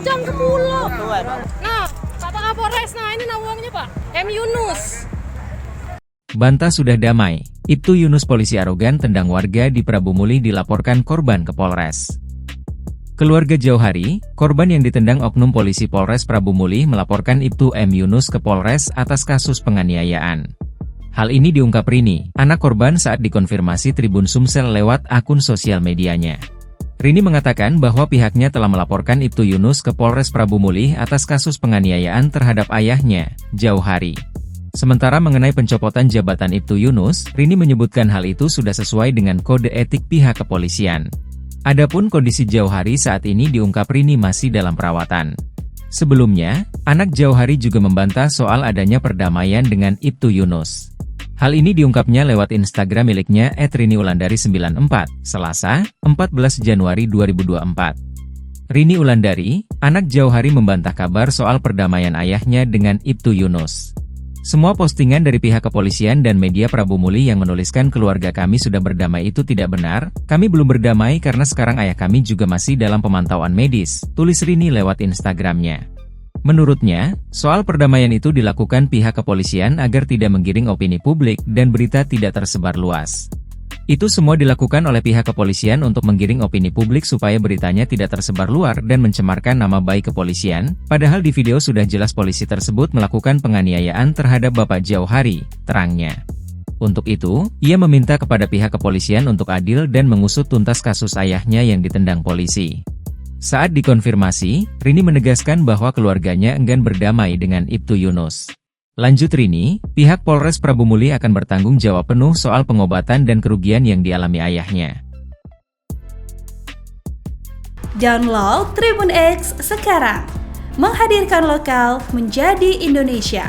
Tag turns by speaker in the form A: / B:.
A: Jam 10. Nah, kata Kapolres, nah ini uangnya Pak. M. Yunus.
B: Bantah sudah damai, Ibtu Yunus polisi arogan tendang warga di Prabu Mulih dilaporkan korban ke Polres. Keluarga Jauhari, korban yang ditendang oknum polisi Polres Prabu Mulih melaporkan Ibtu M. Yunus ke Polres atas kasus penganiayaan. Hal ini diungkap Rini, anak korban saat dikonfirmasi Tribun Sumsel lewat akun sosial medianya. Rini mengatakan bahwa pihaknya telah melaporkan Ibtu Yunus ke Polres Prabu Mulih atas kasus penganiayaan terhadap ayahnya, Jauhari. Sementara mengenai pencopotan jabatan Ibtu Yunus, Rini menyebutkan hal itu sudah sesuai dengan kode etik pihak kepolisian. Adapun kondisi Jauhari saat ini diungkap Rini masih dalam perawatan. Sebelumnya, anak Jauhari juga membantah soal adanya perdamaian dengan Ibtu Yunus. Hal ini diungkapnya lewat Instagram miliknya @riniulandari94, Selasa, 14 Januari 2024. Rini Ulandari, anak Jauhari membantah kabar soal perdamaian ayahnya dengan Ibtu Yunus. Semua postingan dari pihak kepolisian dan media Prabu Mulih yang menuliskan keluarga kami sudah berdamai itu tidak benar, kami belum berdamai karena sekarang ayah kami juga masih dalam pemantauan medis, tulis Rini lewat Instagramnya. Menurutnya, soal perdamaian itu dilakukan pihak kepolisian agar tidak menggiring opini publik dan berita tidak tersebar luas. Itu semua dilakukan oleh pihak kepolisian untuk menggiring opini publik supaya beritanya tidak tersebar luar dan mencemarkan nama baik kepolisian, padahal di video sudah jelas polisi tersebut melakukan penganiayaan terhadap Bapak Jauhari, terangnya. Untuk itu, ia meminta kepada pihak kepolisian untuk adil dan mengusut tuntas kasus ayahnya yang ditendang polisi. Saat dikonfirmasi, Rini menegaskan bahwa keluarganya enggan berdamai dengan Ibtu Yunus. Lanjut Rini, pihak Polres Prabu Mulih akan bertanggung jawab penuh soal pengobatan dan kerugian yang dialami ayahnya.
C: Download Tribun X sekarang, menghadirkan lokal menjadi Indonesia.